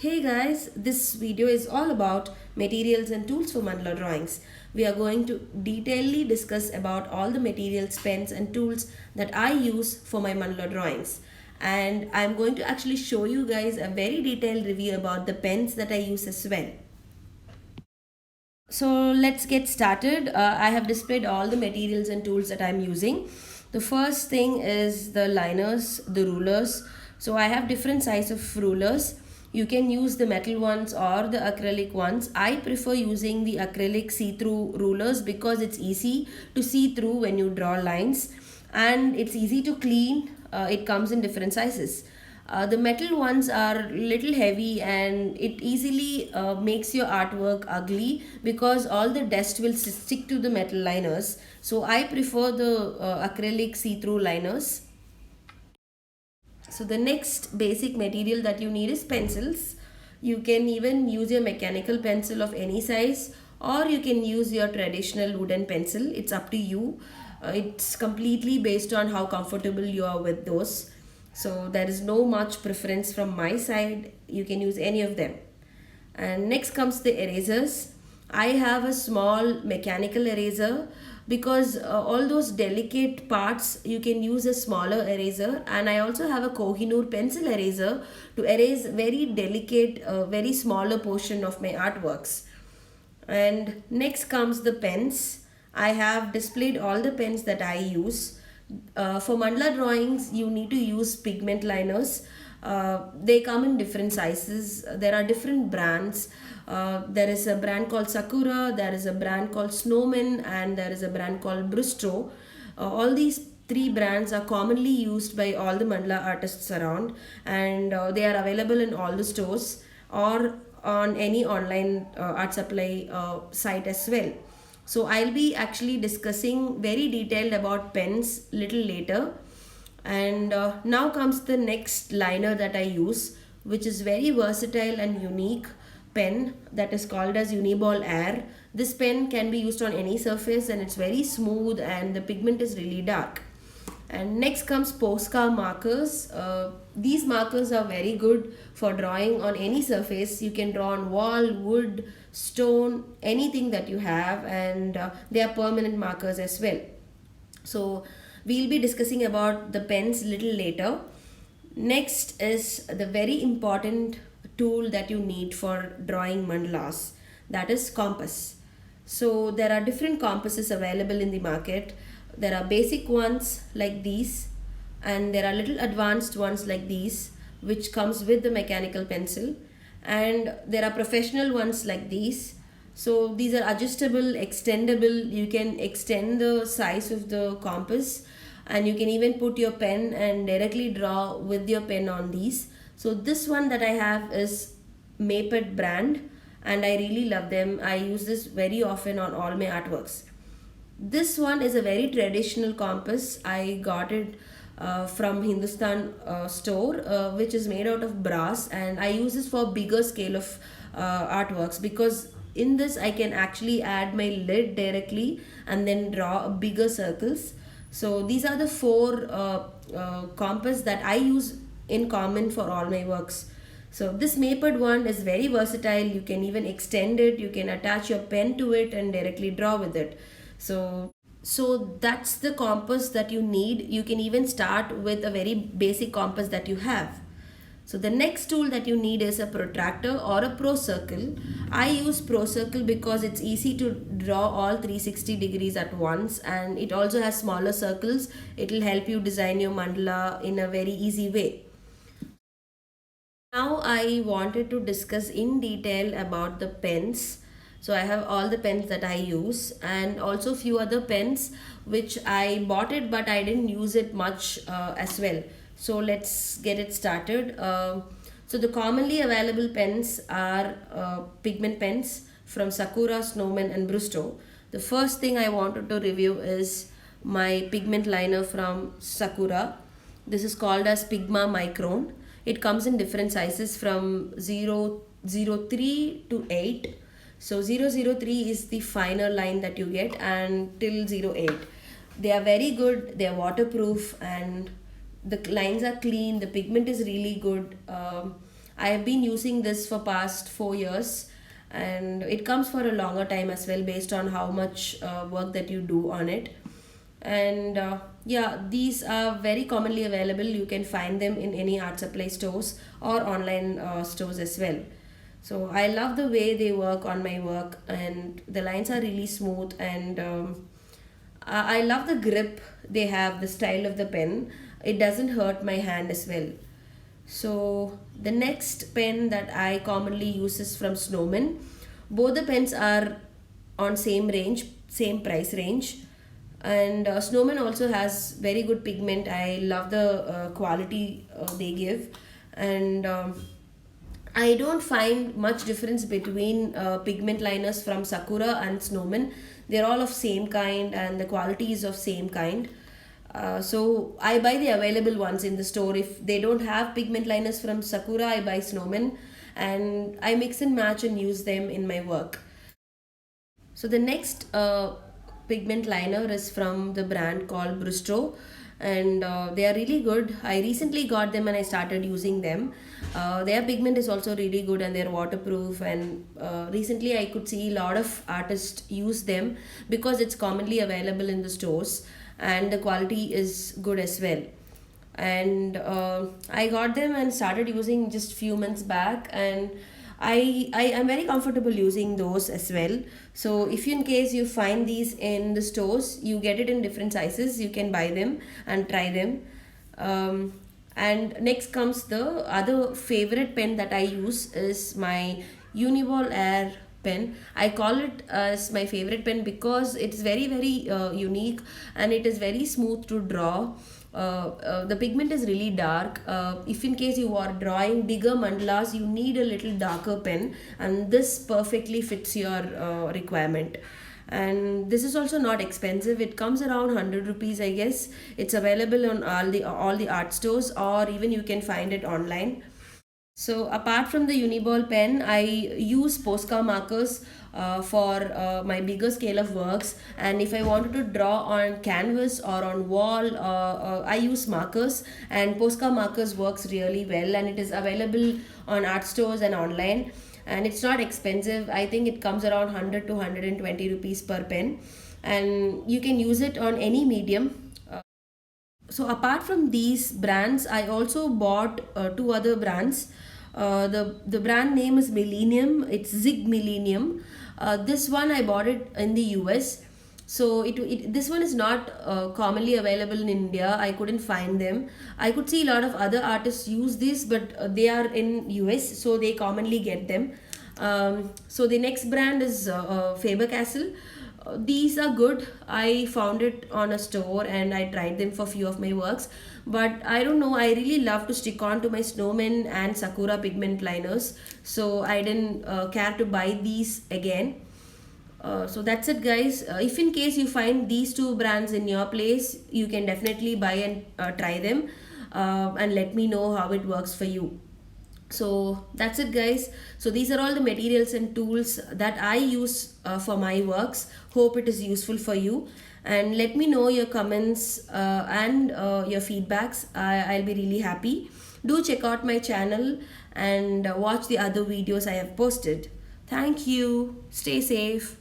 Hey guys, this video is all about materials and tools for mandala drawings. We are going to detailedly discuss about all the materials, pens and tools that I use for my mandala drawings. And I'm going to actually show you guys a very detailed review about the pens that I use as well. So let's get started. I have displayed all the materials and tools that I'm using. The first thing is the liners, the rulers. So I have different size of rulers. You can use the metal ones or the acrylic ones. I prefer using the acrylic see-through rulers because it's easy to see through when you draw lines and it's easy to clean. It comes in different sizes. The metal ones are little heavy and it easily makes your artwork ugly because all the dust will stick to the metal liners. So I prefer the acrylic see-through liners. So the next basic material that you need is pencils. You can even use your mechanical pencil of any size or you can use your traditional wooden pencil. It's up to you. It's completely based on how comfortable you are with those. So there is no much preference from my side. You can use any of them. And next comes the erasers. I have a small mechanical eraser because all those delicate parts you can use a smaller eraser, and I also have a Kohinoor pencil eraser to erase very delicate, very smaller portion of my artworks. And next comes the pens. I have displayed all the pens that I use. For mandala drawings, you need to use pigment liners. They come in different sizes. There are different brands. There is a brand called Sakura, there is a brand called Snowman, and there is a brand called Bristol. All these three brands are commonly used by all the mandala artists around, and they are available in all the stores or on any online art supply site as well. So I'll be actually discussing very detailed about pens little later. And now comes the next liner that I use, which is very versatile and unique pen that is called as Uniball Air. This pen can be used on any surface and it's very smooth and the pigment is really dark. And next comes Posca markers. These markers are very good for drawing on any surface. You can draw on wall, wood, stone, anything that you have, and they are permanent markers as well. So we'll be discussing about the pens little later. Next is the very important tool that you need for drawing mandalas, that is compass. So there are different compasses available in the market. There are basic ones like these and there are little advanced ones like these which comes with the mechanical pencil, and there are professional ones like these. So these are adjustable, extendable. You can extend the size of the compass and you can even put your pen and directly draw with your pen on these. So this one that I have is Maped brand and I really love them. I use this very often on all my artworks. This one is a very traditional compass. I got it from Hindustan store, which is made out of brass, and I use this for bigger scale of artworks because in this I can actually add my lid directly and then draw bigger circles. So these are the four compass that I use in common for all my works. So this Maped one is very versatile. You can even extend it, you can attach your pen to it and directly draw with it. So that's the compass that you need. You can even start with a very basic compass that you have. So the next tool that you need is a protractor or a Pro Circle. I use Pro Circle because it's easy to draw all 360 degrees at once, and it also has smaller circles. It will help you design your mandala in a very easy way. Now I wanted to discuss in detail about the pens. So I have all the pens that I use and also few other pens which I bought it but I didn't use it much as well. So let's get it started. So the commonly available pens are pigment pens from Sakura, Snowman and Bristol. The first thing I wanted to review is my pigment liner from Sakura. This is called as Pigma Micron. It comes in different sizes from 003 to 8. So 003 is the finer line that you get and till 08. They are very good, they are waterproof and the lines are clean, the pigment is really good. I have been using this for past 4 years, and it comes for a longer time as well based on how much work that you do on it. And yeah, these are very commonly available. You can find them in any art supply stores or online stores as well. So I love the way they work on my work, and the lines are really smooth, and I love the grip they have, the style of the pen. It doesn't hurt my hand as well. So the next pen that I commonly use is from Snowman. Both the pens are on same range, same price range, and Snowman also has very good pigment. I love the quality they give, and I don't find much difference between pigment liners from Sakura and Snowman. They're all of same kind, and the quality is of same kind. So I buy the available ones in the store. If they don't have pigment liners from Sakura, I buy Snowman, and I mix and match and use them in my work. So the next pigment liner is from the brand called Brustro, and they are really good. I recently got them and I started using them. Their pigment is also really good and they're waterproof. And recently I could see a lot of artists use them because it's commonly available in the stores and the quality is good as well. And I got them and started using just few months back, and I am very comfortable using those as well. So if you, in case you find these in the stores, you get it in different sizes, you can buy them and try them. And next comes the other favorite pen that I use is my Uniball Air pen. I call it as my favorite pen because it's very unique, and it is very smooth to draw. The pigment is really dark. If in case you are drawing bigger mandalas, you need a little darker pen, and this perfectly fits your requirement. And this is also not expensive. It comes around 100 rupees, I guess. It's available on all the art stores, or even you can find it online. So apart from the Uniball pen, I use Posca markers for my bigger scale of works. And if I wanted to draw on canvas or on wall, I use markers. And Posca markers works really well, and it is available on art stores and online. And it's not expensive. I think it comes around 100 to 120 rupees per pen, and you can use it on any medium. So apart from these brands, I also bought two other brands. The brand name is Millennium. It's Zig Millennium. This one I bought it in the US. So this one is not commonly available in India. I couldn't find them. I could see a lot of other artists use this, but they are in US, so they commonly get them. So the next brand is Faber-Castell. These are good. I found it on a store and I tried them for few of my works, but I don't know, I really love to stick on to my Snowman and Sakura pigment liners, so I didn't care to buy these again. So that's it, guys. If in case you find these two brands in your place, you can definitely buy and try them, and let me know how it works for you. So that's it, guys. So these are all the materials and tools that I use for my works. Hope it is useful for you, and let me know your comments and your feedbacks. I'll be really happy. Do check out my channel and watch the other videos I have posted. Thank you. Stay safe.